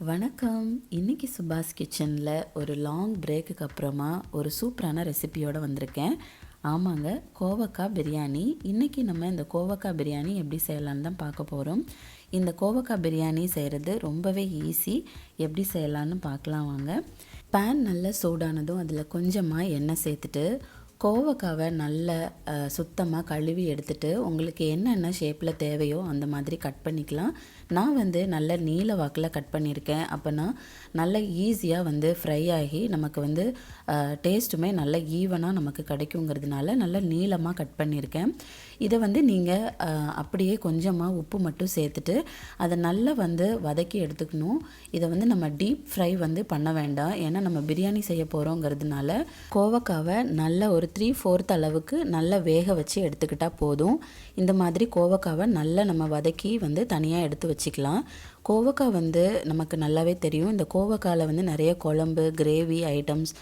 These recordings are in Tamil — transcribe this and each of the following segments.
வணக்கம். இன்னைக்கு சுபாஷ் கிச்சனில் ஒரு லாங் பிரேக்குக்கு அப்புறமா ஒரு சூப்பரான ரெசிபியோடு வந்திருக்கேன். ஆமாங்க, கோவக்காய் பிரியாணி. இன்றைக்கி நம்ம இந்த கோவக்காய் பிரியாணி எப்படி செய்யலான்னு தான் பார்க்க போகிறோம். இந்த கோவக்காய் பிரியாணி செய்கிறது ரொம்பவே ஈஸி. எப்படி செய்யலான்னு பார்க்கலாம் வாங்க. பேன் நல்லா சூடானதும் அதில் கொஞ்சமாக எண்ணெய் சேர்த்துட்டு கோவக்காவை நல்ல சுத்தமாக கழுவி எடுத்துட்டு உங்களுக்கு என்னென்ன ஷேப்பில் தேவையோ அந்த மாதிரி கட் பண்ணிக்கலாம். நான் நல்ல நீல வாக்கில் கட் பண்ணியிருக்கேன். அப்போனா நல்ல ஈஸியாக ஃப்ரை ஆகி நமக்கு டேஸ்ட்டுமே நல்ல ஈவனாக நமக்கு கிடைக்குங்கிறதுனால நல்ல நீளமாக கட் பண்ணியிருக்கேன். இதை நீங்கள் அப்படியே கொஞ்சமாக உப்பு மட்டும் சேர்த்துட்டு அதை நல்லா வதக்கி எடுத்துக்கணும். இதை நம்ம டீப் ஃப்ரை பண்ண வேண்டாம். ஏன்னா நம்ம பிரியாணி செய்ய போகிறோங்கிறதுனால கோவக்காவை நல்ல ஒரு 3/4 அளவுக்கு நல்லா வேக வச்சு எடுத்துக்கிட்டால் போதும். இந்த மாதிரி கோவக்காவை நல்லா நம்ம வதக்கி தனியாக எடுத்து வச்சுக்கலாம். கோவக்காய் நமக்கு நல்லாவே தெரியும். இந்த கோவக்காயில் நிறைய குழம்பு, கிரேவி ஐட்டம்ஸ்,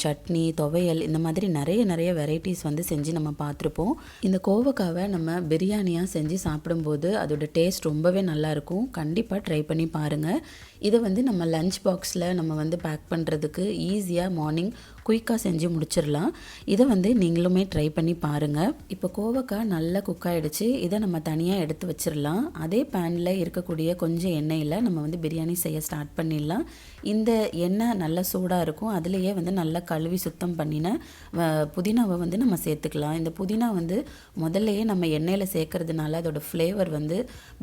சட்னி, துவையல், இந்த மாதிரி நிறைய வெரைட்டிஸ் செஞ்சு நம்ம பார்த்துருப்போம். இந்த கோவக்காவை நம்ம பிரியாணியாக செஞ்சு சாப்பிடும்போது அதோட டேஸ்ட் ரொம்பவே நல்லாயிருக்கும். கண்டிப்பாக ட்ரை பண்ணி பாருங்கள். இதை நம்ம லஞ்ச் பாக்ஸில் நம்ம பேக் பண்ணுறதுக்கு ஈஸியாக மார்னிங் குயிக்காக செஞ்சு முடிச்சிடலாம். இதை நீங்களுமே ட்ரை பண்ணி பாருங்கள். இப்போ கோவக்காய் நல்லா குக் ஆகிடுச்சு. இதை நம்ம தனியாக எடுத்து வச்சிடலாம். அதே பேனில் இருக்கக்கூடிய கொஞ்சம் எண்ணெயில் நம்ம பிரியாணி செய்ய ஸ்டார்ட் பண்ணிடலாம். இந்த எண்ணெய் நல்லா சூடாக இருக்கும். அதுலேயே நல்லா கழுவி சுத்தம் பண்ணின புதினாவை நம்ம சேர்த்துக்கலாம். இந்த புதினா முதல்லையே நம்ம எண்ணெயில் சேர்க்கறதுனால அதோட ஃப்ளேவர்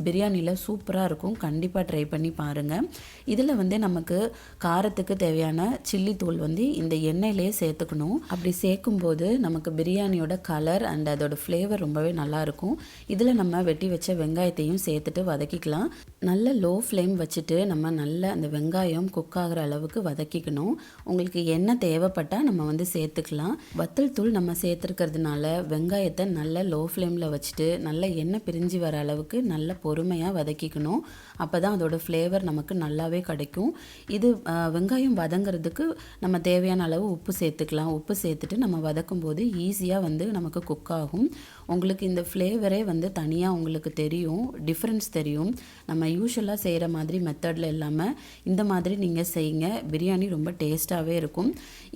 பிரியாணியில் சூப்பராக இருக்கும். கண்டிப்பாக ட்ரை பண்ணி பாருங்கள். இதில் நமக்கு காரத்துக்கு தேவையான சில்லி தூள் இந்த எண்ணெயிலேயே சேர்த்துக்கணும். அப்படி சேர்க்கும்போது நமக்கு பிரியாணியோட கலர் அண்ட் அதோட ஃப்ளேவர் ரொம்பவே நல்லாயிருக்கும். இதில் நம்ம வெட்டி வச்ச வெங்காயத்தையும் சேர்த்துட்டு வதக்கிக்கலாம். நல்ல லோ ஃப்ளேம் வச்சுட்டு நம்ம நல்ல அந்த வெங்காயம் குக் ஆகிற அளவுக்கு வதக்கிக்கணும். உங்களுக்கு எண்ணெய் தேவைப்பட்டால் நம்ம சேர்த்துக்கலாம். வத்தல் தூள் நம்ம சேர்த்துருக்கிறதுனால வெங்காயத்தை நல்ல லோ ஃப்ளேமில் வச்சுட்டு நல்ல எண்ணெய் பிரிஞ்சு வர அளவுக்கு நல்ல பொறுமையாக வதக்கிக்கணும். அப்போ தான் அதோட ஃப்ளேவர் நமக்கு நல்லாவே கிடைக்கும். இது வெங்காயம் வதங்கிறதுக்கு நம்ம தேவையான அளவு உப்பு சேர்த்துக்கலாம். உப்பு சேர்த்துட்டு நம்ம வதக்கும் போது ஈஸியாக நமக்கு குக் ஆகும். உங்களுக்கு இந்த ஃப்ளேவரே தனியாக உங்களுக்கு தெரியும், டிஃப்ரென்ஸ் தெரியும். நம்ம யூஷுவலாக செய்கிற மாதிரி மெத்தடில் இல்லாமல் இந்த மாதிரி நீங்கள் செய்யுங்க. பிரியாணி ரொம்ப டேஸ்ட்டாகவே இருக்கும்.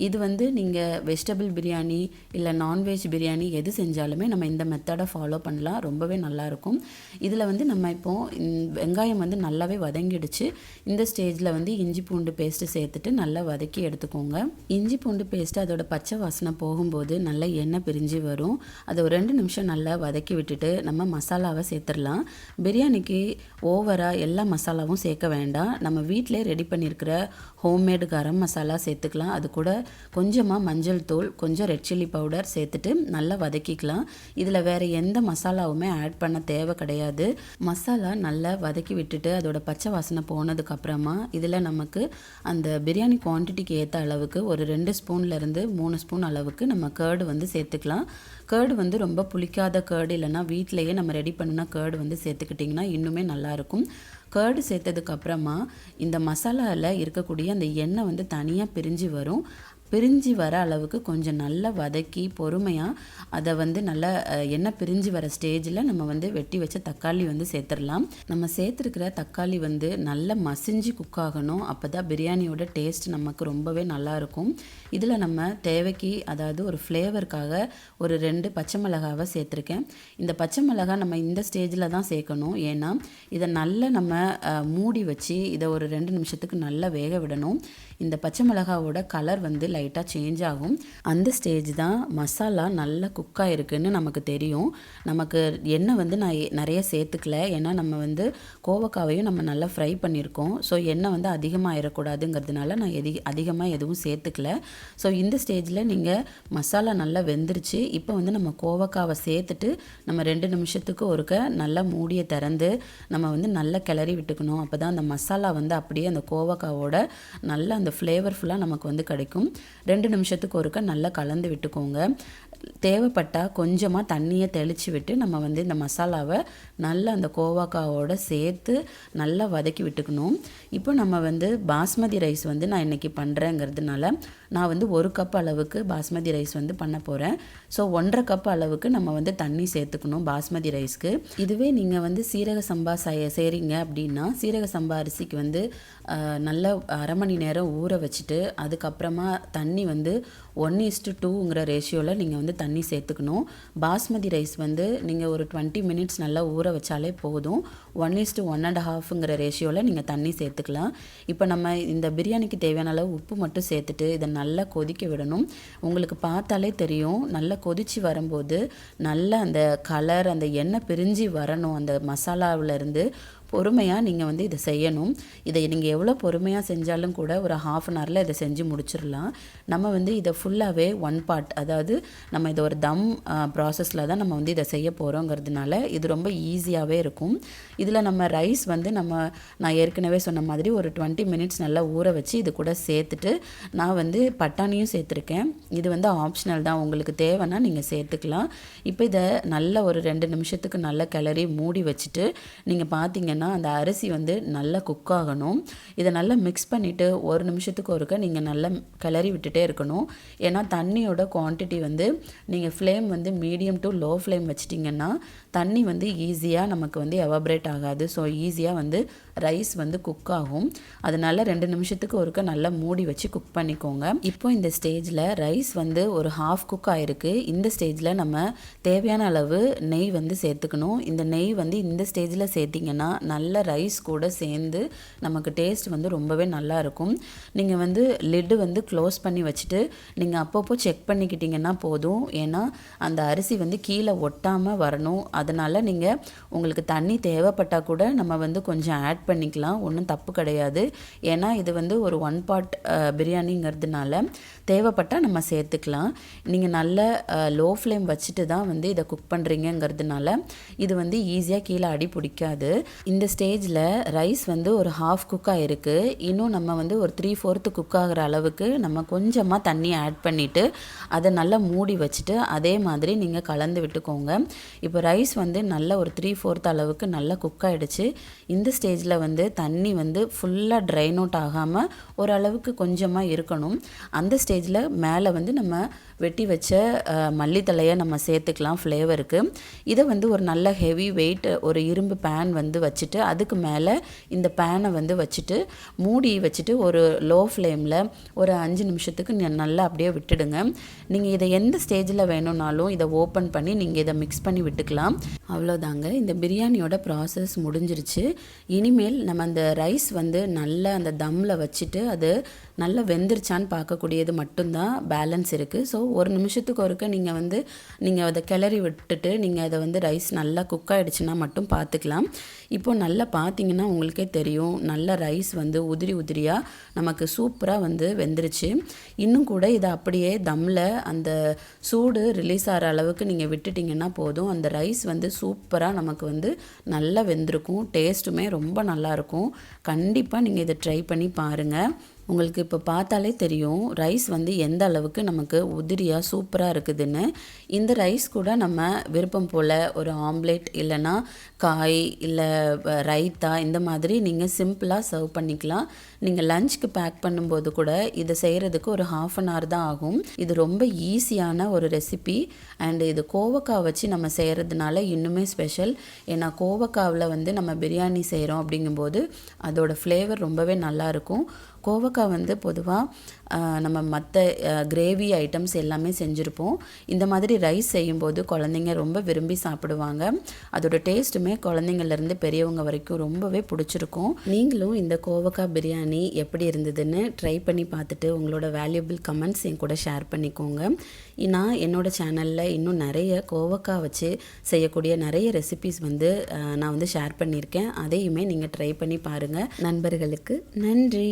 இது நீங்கள் வெஜிடபிள் பிரியாணி இல்லை நான்வெஜ் பிரியாணி எது செஞ்சாலுமே நம்ம இந்த மெத்தடை ஃபாலோ பண்ணலாம். ரொம்பவே நல்லாயிருக்கும். இதில் நம்ம இப்போது வெங்காயம் நல்லாவே வதங்கிடுச்சு. இந்த ஸ்டேஜில் இஞ்சி பூண்டு பேஸ்ட்டு சேர்த்துட்டு நல்லா வதக்கி எடுத்துக்கோங்க. இஞ்சி பூண்டு பேஸ்ட்டு அதோட பச்சை வாசனை போகும்போது நல்லா எண்ணெய் பிரிஞ்சு வரும். அதை ஒரு 2 நிமிஷம் நல்லா வதக்கி விட்டுட்டு நம்ம மசாலாவை சேர்த்துடலாம். பிரியாணிக்கு ஓவராக எல்லா மசாலாவும் சேர்க்க வேண்டாம். நம்ம வீட்டிலே ரெடி பண்ணியிருக்கிற ஹோம்மேடு கரம் மசாலா சேர்த்துக்கலாம். அது கூட கொஞ்சமாக மஞ்சள் தூள், கொஞ்சம் ரெட் சில்லி பவுடர் சேர்த்துட்டு நல்லா வதக்கிக்கலாம். இதில் வேறு எந்த மசாலாவுமே ஆட் பண்ண தேவை கிடையாது. மசாலா நல்லா வதக்கி விட்டுட்டு அதோட பச்சை வாசனை போனதுக்கப்புறமா இதில் நமக்கு அந்த பிரியாணி குவான்டிட்டிக்கு ஏற்ற அளவுக்கு ஒரு 2 ஸ்பூன்லேருந்து 3 ஸ்பூன் அளவுக்கு நம்ம கேர்டு சேர்த்துக்கலாம். கேர்டு ரொம்ப புளிக்காத கேர்டு இல்லைன்னா வீட்டிலையே நம்ம ரெடி பண்ணினா கேர்டு சேர்த்துக்கிட்டிங்கன்னா இன்னுமே நல்லாயிருக்கும். கேர்டு சேர்த்ததுக்கப்புறமா இந்த மசாலாவில் இருக்கக்கூடிய அந்த எண்ணெய் தனியாக பிரிஞ்சு வரும். பிரிஞ்சு வர அளவுக்கு கொஞ்சம் நல்லா வதக்கி பொறுமையாக அதை நல்லா எண்ணெய் பிரிஞ்சு வர ஸ்டேஜில் நம்ம வெட்டி வச்ச தக்காளி சேர்த்துடலாம். நம்ம சேர்த்துருக்கிற தக்காளி நல்லா மசிஞ்சு குக் ஆகணும். அப்போ தான் பிரியாணியோட டேஸ்ட் நமக்கு ரொம்பவே நல்லாயிருக்கும். இதில் நம்ம தேவைக்கு, அதாவது ஒரு ஃப்ளேவருக்காக ஒரு 2 பச்சை மிளகாவை சேர்த்துருக்கேன். இந்த பச்சை மிளகாய் நம்ம இந்த ஸ்டேஜில் தான் சேர்க்கணும். ஏன்னா இதை நல்லா நம்ம மூடி வச்சு இதை ஒரு 2 நிமிஷத்துக்கு நல்லா வேக விடணும். இந்த பச்சை மிளகாவோட கலர் லைட்டாக சேஞ்ச் ஆகும். அந்த ஸ்டேஜ் தான் மசாலா நல்லா குக் ஆகிருக்குன்னு நமக்கு தெரியும். நமக்கு எண்ணெய் நான் நிறைய சேர்த்துக்கல. ஏன்னா நம்ம கோவக்காவையும் நம்ம நல்லா ஃப்ரை பண்ணியிருக்கோம். ஸோ எண்ணெய் அதிகமாக ஆயிடக்கூடாதுங்கிறதுனால நான் அதிகமாக எதுவும் சேர்த்துக்கல. ஸோ இந்த ஸ்டேஜில் நீங்கள் மசாலா நல்லா வெந்துருச்சு. இப்போ நம்ம கோவக்காவை சேர்த்துட்டு நம்ம 2 நிமிஷத்துக்கு ஒருக்க நல்லா மூடியை திறந்து நம்ம நல்லா கிளறி விட்டுக்கணும். அப்போ தான் அந்த மசாலா அப்படியே அந்த கோவக்காவோட நல்ல அந்த ஃப்ளேவர்ஃபுல்லாக நமக்கு கிடைக்கும். 2 நிமிஷத்துக்கு ஒருக்க நல்லா கலந்து விட்டுக்கோங்க. தேவைப்பட்டால் கொஞ்சமாக தண்ணியை தெளித்து விட்டு நம்ம வந்து இந்த மசாலாவை நல்லா அந்த கோவக்காவோடு சேர்த்து நல்லா வதக்கி விட்டுக்கணும். இப்போ நம்ம வந்து பாஸ்மதி ரைஸ் வந்து நான் இன்றைக்கி பண்ணுறேங்கிறதுனால நான் வந்து 1 கப் அளவுக்கு பாஸ்மதி ரைஸ் வந்து பண்ண போகிறேன். ஸோ 1.5 கப் அளவுக்கு நம்ம வந்து தண்ணி சேர்த்துக்கணும் பாஸ்மதி ரைஸ்க்கு. இதுவே நீங்கள் வந்து சீரக சம்பா செய்கிறீங்க அப்படின்னா சீரக சம்பா அரிசிக்கு வந்து நல்லா அரை மணி நேரம் ஊற வச்சுட்டு அதுக்கப்புறமா தண்ணி வந்து 1:2ங்கிற ரேஷியோவில் நீங்கள் வந்து தண்ணி சேர்த்துக்கணும். பாஸ்மதி ரைஸ் வந்து நீங்கள் ஒரு 20 மினிட்ஸ் நல்லா ஊற வச்சாலே போதும். 1:1.5ங்கிற ரேஷியோவில் நீங்கள் தண்ணி சேர்த்துக்கலாம். இப்போ நம்ம இந்த பிரியாணிக்கு தேவையான அளவு உப்பு மட்டும் சேர்த்துட்டு இதை நல்லா கொதிக்க விடணும். உங்களுக்கு பார்த்தாலே தெரியும், நல்லா கொதித்து வரும்போது நல்லா அந்த கலர் அந்த எண்ணெய் பிரிஞ்சு வரணும் அந்த மசாலாவிலேருந்து. பொறுமையாக நீங்கள் வந்து இதை செய்யணும். இதை நீங்கள் எவ்வளோ பொறுமையாக செஞ்சாலும் கூட ஒரு ½ அன் ஹவரில் இதை செஞ்சு முடிச்சிடலாம். நம்ம வந்து இதை ஃபுல்லாகவே 1 பார்ட், அதாவது நம்ம இதை ஒரு தம் ப்ராசஸில் தான் நம்ம வந்து இதை செய்ய போகிறோங்கிறதுனால இது ரொம்ப ஈஸியாகவே இருக்கும். இதில் நம்ம ரைஸ் வந்து நான் ஏற்கனவே சொன்ன மாதிரி ஒரு 20 மினிட்ஸ் நல்லா ஊற வச்சு இது கூட சேர்த்துட்டு நான் வந்து பட்டாணியும் சேர்த்துருக்கேன். இது வந்து ஆப்ஷனல் தான், உங்களுக்கு தேவைன்னா நீங்கள் சேர்த்துக்கலாம். இப்போ இதை நல்லா ஒரு 2 நிமிஷத்துக்கு நல்லா கிளறி மூடி வச்சுட்டு நீங்கள் பார்த்தீங்கன்னா அந்த அரிசி வந்து நல்லா குக் ஆகணும். இதை நல்லா மிக்ஸ் பண்ணிவிட்டு 1 நிமிஷத்துக்கு ஒருக்க நீங்கள் நல்லா கிளறி விட்டுட்டே இருக்கணும். ஏன்னா தண்ணியோட குவான்டிட்டி வந்து நீங்கள் ஃப்ளேம் வந்து மீடியம் டு லோ ஃப்ளேம் வச்சிட்டிங்கன்னா தண்ணி வந்து ஈஸியாக நமக்கு வந்து எவாப்ரேட் ஆகாது. ஸோ ஈஸியாக வந்து ரைஸ் வந்து குக் ஆகும். அதனால 2 நிமிஷத்துக்கு ஒருக்க நல்லா மூடி வச்சு குக் பண்ணிக்கோங்க. இப்போ இந்த ஸ்டேஜில் ரைஸ் வந்து ஒரு ½ குக் ஆகிருக்கு. இந்த ஸ்டேஜில் நம்ம தேவையான அளவு நெய் வந்து சேர்த்துக்கணும். இந்த நெய் வந்து இந்த ஸ்டேஜில் சேர்த்திங்கன்னா நல்ல ரைஸ் கூட சேர்ந்து நமக்கு டேஸ்ட் வந்து ரொம்பவே நல்லா இருக்கும். நீங்கள் வந்து லிட்டு வந்து க்ளோஸ் பண்ணி வச்சுட்டு நீங்கள் அப்பப்போ செக் பண்ணிக்கிட்டிங்கன்னா போதும். ஏன்னா அந்த அரிசி வந்து கீழே ஒட்டாமல் வரணும். அதனால் நீங்கள் உங்களுக்கு தண்ணி தேவைப்பட்டால் கூட நம்ம வந்து கொஞ்சம் ஆட் பண்ணிக்கலாம், ஒன்றும் தப்பு கிடையாது. ஏன்னா இது வந்து ஒரு 1 பார்ட் பிரியாணிங்கிறதுனால தேவைப்பட்டால் நம்ம சேர்த்துக்கலாம். நீங்கள் நல்ல லோ ஃப்ளேம் வச்சுட்டு தான் வந்து இதை குக் பண்ணுறீங்கிறதுனால இது வந்து ஈஸியாக கீழே அடி பிடிக்காது. இந்த ஸ்டேஜில் ரைஸ் வந்து ஒரு ½ குக் ஆகிருக்கு. இன்னும் நம்ம வந்து ஒரு 3/4 குக் ஆகிற அளவுக்கு நம்ம கொஞ்சமாக தண்ணி ஆட் பண்ணிவிட்டு அதை நல்லா மூடி வச்சுட்டு அதே மாதிரி நீங்கள் கலந்து விட்டுக்கோங்க. இப்போ ரைஸ் வந்து நல்லா ஒரு 3/4 அளவுக்கு நல்லா குக் ஆகிடுச்சு. இந்த ஸ்டேஜில் வந்து தண்ணி வந்து ஃபுல்லாக ட்ரைன் அவுட் ஆகாமல் ஓரளவுக்கு கொஞ்சமாக இருக்கணும். அந்த ஸ்டேஜில் மேலே வந்து நம்ம வெட்டி வச்ச மல்லித்தலையை நம்ம சேர்த்துக்கலாம் ஃப்ளேவருக்கு. இதை வந்து ஒரு நல்ல ஹெவி வெயிட் ஒரு இரும்பு பேன் வந்து வச்சுட்டு அதுக்கு மேலே இந்த பேனை வந்து வச்சுட்டு மூடி வச்சுட்டு ஒரு லோ ஃப்ளேமில் ஒரு 5 நிமிஷத்துக்கு நல்லா அப்படியே விட்டுடுங்க. நீங்கள் இதை எந்த ஸ்டேஜில் வேணும்னாலும் இதை ஓப்பன் பண்ணி நீங்கள் இதை மிக்ஸ் பண்ணி விட்டுக்கலாம். அவ்வளோதாங்க, இந்த பிரியாணியோட ப்ராசஸ் முடிஞ்சிருச்சு. இனிமேல் நம்ம அந்த ரைஸ் வந்து நல்லா அந்த தம்மில் வச்சுட்டு அது நல்லா வெந்துருச்சான்னு பார்க்கக்கூடியது மட்டும்தான் பேலன்ஸ் இருக்குது. ஸோ 1 நிமிஷத்துக்கு ஒருக்க நீங்கள் அதை கிளறி விட்டுட்டு நீங்கள் அதை வந்து ரைஸ் நல்லா குக் ஆகிடுச்சுன்னா மட்டும் பார்த்துக்கலாம். இப்போது நல்லா பார்த்தீங்கன்னா உங்களுக்கே தெரியும், நல்ல ரைஸ் வந்து உதிரி உதிரியாக நமக்கு சூப்பராக வந்து வெந்துருச்சு. இன்னும் கூட இதை அப்படியே தம்மில் அந்த சூடு ரிலீஸ் ஆகிற அளவுக்கு நீங்கள் விட்டுட்டிங்கன்னா போதும். அந்த ரைஸ் வந்து சூப்பராக நமக்கு வந்து நல்லா வெந்திருக்கும். டேஸ்ட்டுமே ரொம்ப நல்லாயிருக்கும். கண்டிப்பாக நீங்கள் இதை ட்ரை பண்ணி பாருங்கள். உங்களுக்கு இப்போ பார்த்தாலே தெரியும் ரைஸ் வந்து எந்த அளவுக்கு நமக்கு உதிரியாக சூப்பராக இருக்குதுன்னு. இந்த ரைஸ் கூட நம்ம விருப்பம் போல் ஒரு ஆம்லேட் இல்லைன்னா காய் இல்லை ரைத்தா இந்த மாதிரி நீங்கள் சிம்பிளாக சர்வ் பண்ணிக்கலாம். நீங்கள் லஞ்சுக்கு பேக் பண்ணும்போது கூட இதை செய்கிறதுக்கு ஒரு ½ அன் ஹவர் தான் ஆகும். இது ரொம்ப ஈஸியான ஒரு ரெசிபி. அண்ட் இது கோவக்காய் வச்சு நம்ம செய்கிறதுனால இன்னுமே ஸ்பெஷல். ஏன்னா கோவக்காவில் வந்து நம்ம பிரியாணி செய்கிறோம் அப்படிங்கும்போது அதோட ஃப்ளேவர் ரொம்பவே நல்லாயிருக்கும். கோவக்காய் வந்து பொதுவாக நம்ம மற்ற கிரேவி ஐட்டம்ஸ் எல்லாமே செஞ்சுருப்போம். இந்த மாதிரி ரைஸ் செய்யும்போது குழந்தைங்க ரொம்ப விரும்பி சாப்பிடுவாங்க. அதோட டேஸ்ட்டுமே குழந்தைங்கள்லேருந்து பெரியவங்க வரைக்கும் ரொம்பவே பிடிச்சிருக்கும். நீங்களும் இந்த கோவக்காய் பிரியாணி எப்படி இருந்ததுன்னு ட்ரை பண்ணி பார்த்துட்டு உங்களோட வேல்யூபிள் கமெண்ட்ஸ் என் கூட ஷேர் பண்ணிக்கோங்க. நான் என்னோடய சேனலில் இன்னும் நிறைய கோவக்காய் வச்சு செய்யக்கூடிய நிறைய ரெசிபிஸ் வந்து நான் வந்து ஷேர் பண்ணியிருக்கேன். அதையுமே நீங்கள் ட்ரை பண்ணி பாருங்கள். நண்பர்களுக்கு நன்றி.